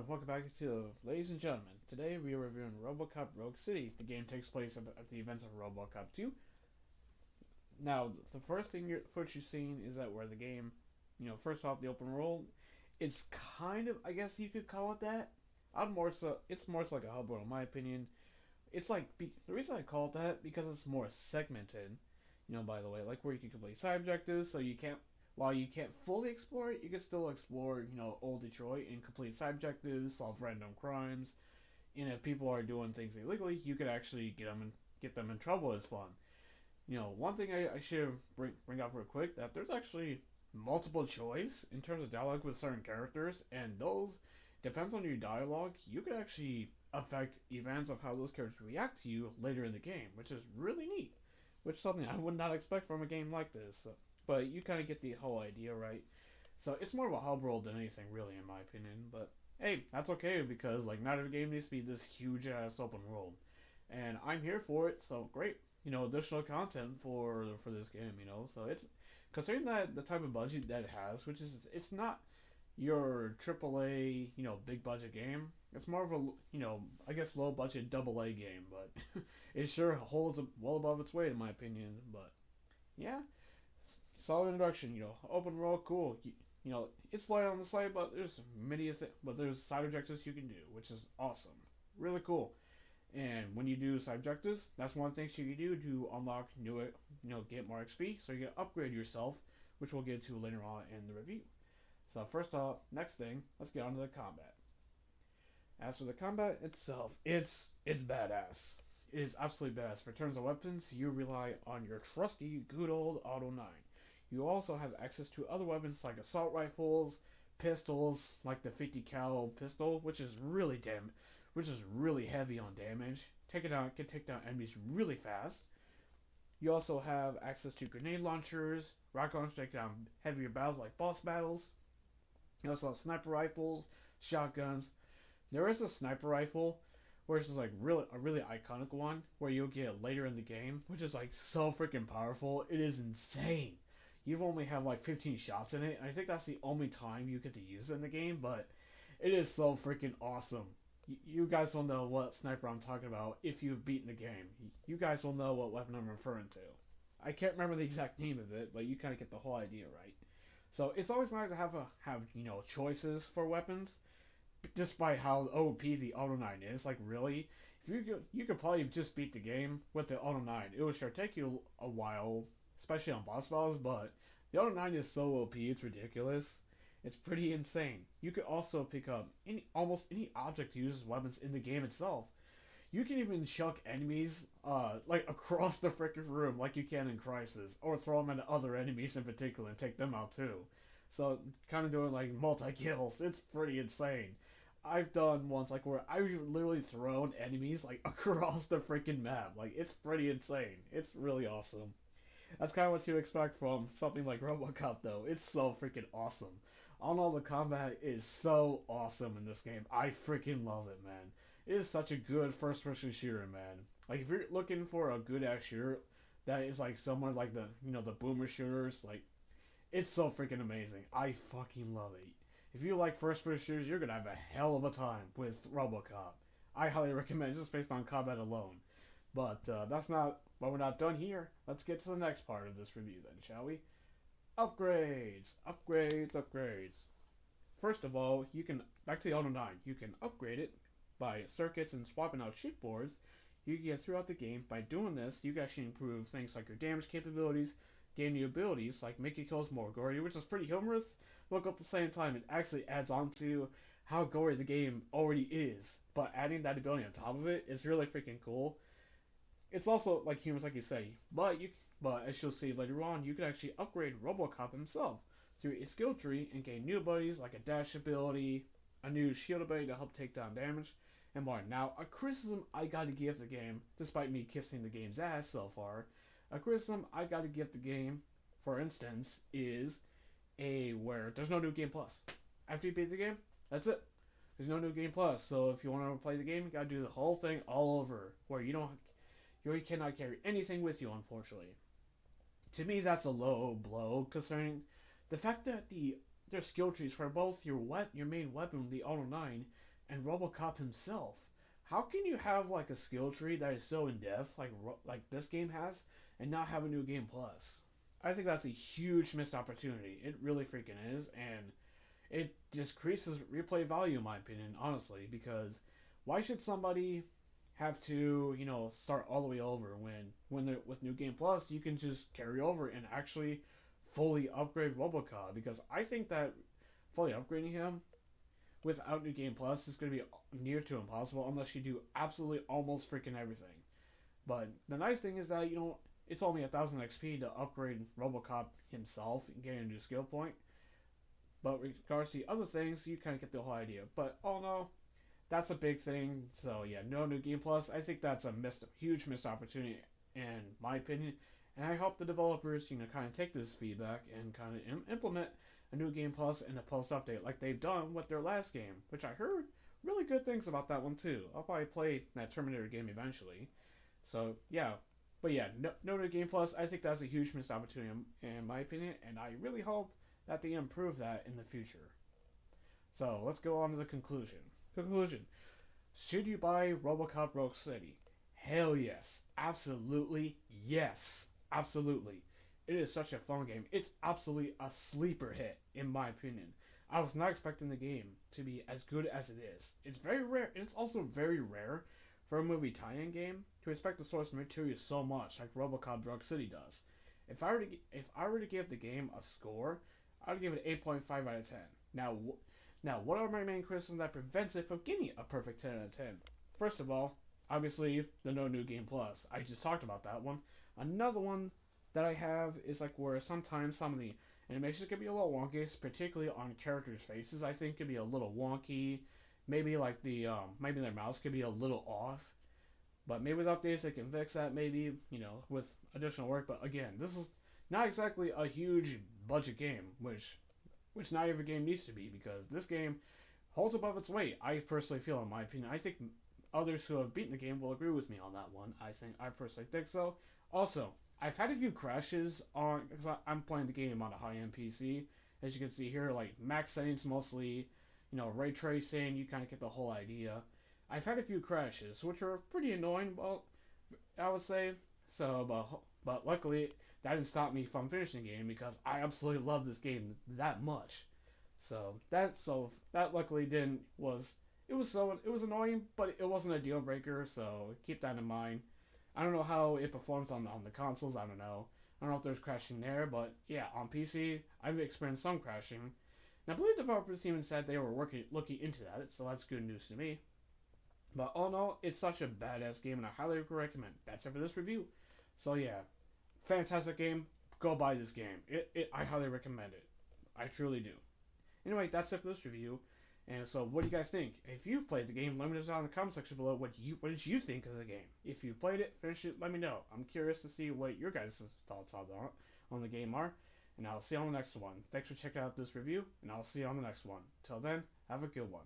welcome back to ladies and gentlemen. Today we are reviewing Robocop Rogue City. The game takes place at the events of Robocop 2. Now, the first thing what you're seeing is that where the game, first off, the open world, it's kind of, I guess you could call it that. It's more so like a hub world, in my opinion. It's like, the reason I call it that, because it's more segmented, by the way, like where you can complete side objectives, so you can't, while you can't fully explore it, you can still explore, old Detroit and complete side objectives, solve random crimes, and if people are doing things illegally, you could actually get them in trouble as fun. One thing I should bring up real quick that there's actually multiple choice in terms of dialogue with certain characters, and those depends on your dialogue. You could actually affect events of how those characters react to you later in the game, which is really neat. Which is something I would not expect from a game like this. But you kind of get the whole idea, right? So it's more of a hub world than anything, really, in my opinion. But hey, that's okay because like not every game needs to be this huge ass open world, and I'm here for it. So great, additional content for this game. So it's considering that the type of budget that it has, which is it's not your AAA, big budget game. It's more of a, I guess low budget double A game, but it sure holds well above its weight in my opinion. But yeah, solid introduction. Open world, cool. It's light on the side, but there's side objectives you can do, which is awesome. Really cool. And when you do side objectives, that's one of the things you can do to unlock new, get more XP, so you can upgrade yourself, which we'll get to later on in the review. So first off, next thing, let's get on to the combat. As for the combat itself, it's badass. It is absolutely badass. For terms of weapons, you rely on your trusty good old Auto 9. You also have access to other weapons like assault rifles, pistols, like the 50 cal pistol, which is really heavy on damage. Can take down enemies really fast. You also have access to grenade launchers, rocket launchers to take down heavier battles like boss battles. You also have sniper rifles, shotguns. There is a sniper rifle, where it's just like a really iconic one, where you'll get later in the game, which is like so freaking powerful. It is insane. You've only have like 15 shots in it, and I think that's the only time you get to use it in the game. But it is so freaking awesome. You guys will know what sniper I'm talking about if you've beaten the game. You guys will know what weapon I'm referring to. I can't remember the exact name of it, but you kind of get the whole idea, right? So it's always nice to have choices for weapons, despite how OP the Auto 9 is. Like really, if you could probably just beat the game with the Auto 9. It will sure take you a while, especially on boss battles, but the Auto 9 is so OP, it's ridiculous. It's pretty insane. You could also pick up almost any object to use as weapons in the game itself. You can even chuck enemies like across the freaking room like you can in Crisis, or throw them at other enemies in particular and take them out too. So kind of doing like multi kills. It's pretty insane. I've done once like where I've literally thrown enemies like across the freaking map. Like it's pretty insane. It's really awesome. That's kind of what you expect from something like Robocop, though. It's so freaking awesome. All the combat is so awesome in this game. I freaking love it, man. It is such a good first-person shooter, man. Like if you're looking for a good ass shooter that is like somewhat like the the boomer shooters, like it's so freaking amazing. I fucking love it. If you like first-person shooters, you're gonna have a hell of a time with Robocop. I highly recommend it just based on combat alone. But that's not. But we're not done here. Let's get to the next part of this review, then, shall we? Upgrades, upgrades, upgrades. First of all, you can back to the Auto 9. You can upgrade it by circuits and swapping out shipboards. You can get throughout the game. By doing this, you can actually improve things like your damage capabilities, gain new abilities like make your kills more gory, which is pretty humorous. But at the same time, it actually adds on to how gory the game already is. But adding that ability on top of it is really freaking cool. It's also like humans, like you say, but as you'll see later on, you can actually upgrade Robocop himself through a skill tree and gain new abilities like a dash ability, a new shield ability to help take down damage, and more. Now, a criticism I gotta give the game, despite me kissing the game's ass so far, a criticism I gotta give the game, for instance, is where there's no new game plus. After you beat the game, that's it. There's no new game plus. So if you want to play the game, you gotta do the whole thing all over, where you cannot carry anything with you, unfortunately. To me, that's a low blow, concerning the fact that there's skill trees for both your main weapon, the Auto 9, and Robocop himself. How can you have like a skill tree that is so in depth, like this game has, and not have a new game plus? I think that's a huge missed opportunity. It really freaking is, and it decreases replay value in my opinion, honestly, because why should somebody have to, start all the way over when they're with New Game Plus, you can just carry over and actually fully upgrade Robocop, because I think that fully upgrading him without New Game Plus is going to be near to impossible unless you do absolutely almost freaking everything. But the nice thing is that, it's only 1,000 XP to upgrade Robocop himself and get a new skill point. But with regards to the other things, you kind of get the whole idea. But oh no, that's a big thing. So yeah, no New Game Plus. I think that's a huge missed opportunity in my opinion. And I hope the developers, kind of take this feedback and kind of implement a New Game Plus and a post update like they've done with their last game, which I heard really good things about that one too. I'll probably play that Terminator game eventually. So yeah, but yeah, no New Game Plus. I think that's a huge missed opportunity in my opinion, and I really hope that they improve that in the future. So let's go on to the conclusion. Conclusion. Should you buy Robocop Rogue City? Hell yes. Absolutely yes. Absolutely. It is such a fun game. It's absolutely a sleeper hit, in my opinion. I was not expecting the game to be as good as it is. It's very rare. It's also very rare for a movie tie-in game to respect the source material so much, like Robocop Rogue City does. If I were to give the game a score, I'd give it 8.5 out of 10. Now, what are my main criticisms that prevents it from getting a perfect 10 out of 10? First of all, obviously, the no New Game Plus. I just talked about that one. Another one that I have is like where sometimes some of the animations can be a little wonky, particularly on characters' faces. I think could be a little wonky. Maybe like maybe their mouths could be a little off. But maybe with updates they can fix that. Maybe with additional work. But again, this is not exactly a huge budget game, which not every game needs to be, because this game holds above its weight. I personally feel, in my opinion. I think others who have beaten the game will agree with me on that one. I personally think so. Also, I've had a few crashes on because I'm playing the game on a high-end PC. As you can see here, like max settings mostly, ray tracing. You kind of get the whole idea. I've had a few crashes, which are pretty annoying. Well, I would say so, but luckily that didn't stop me from finishing the game because I absolutely love this game that much. So that luckily didn't was it was annoying, but it wasn't a deal breaker. So keep that in mind. I don't know how it performs on the consoles. I don't know. I don't know if there's crashing there, but yeah, on PC I've experienced some crashing. And I believe developers even said they were looking into that, so that's good news to me. But all in all, it's such a badass game, and I highly recommend. That's it for this review. So yeah, fantastic game. Go buy this game. I highly recommend it. I truly do. Anyway, that's it for this review. And so, what do you guys think? If you've played the game, let me know down in the comment section below what did you think of the game. If you played it, finished it, let me know. I'm curious to see what your guys' thoughts on the game are. And I'll see you on the next one. Thanks for checking out this review, and I'll see you on the next one. Till then, have a good one.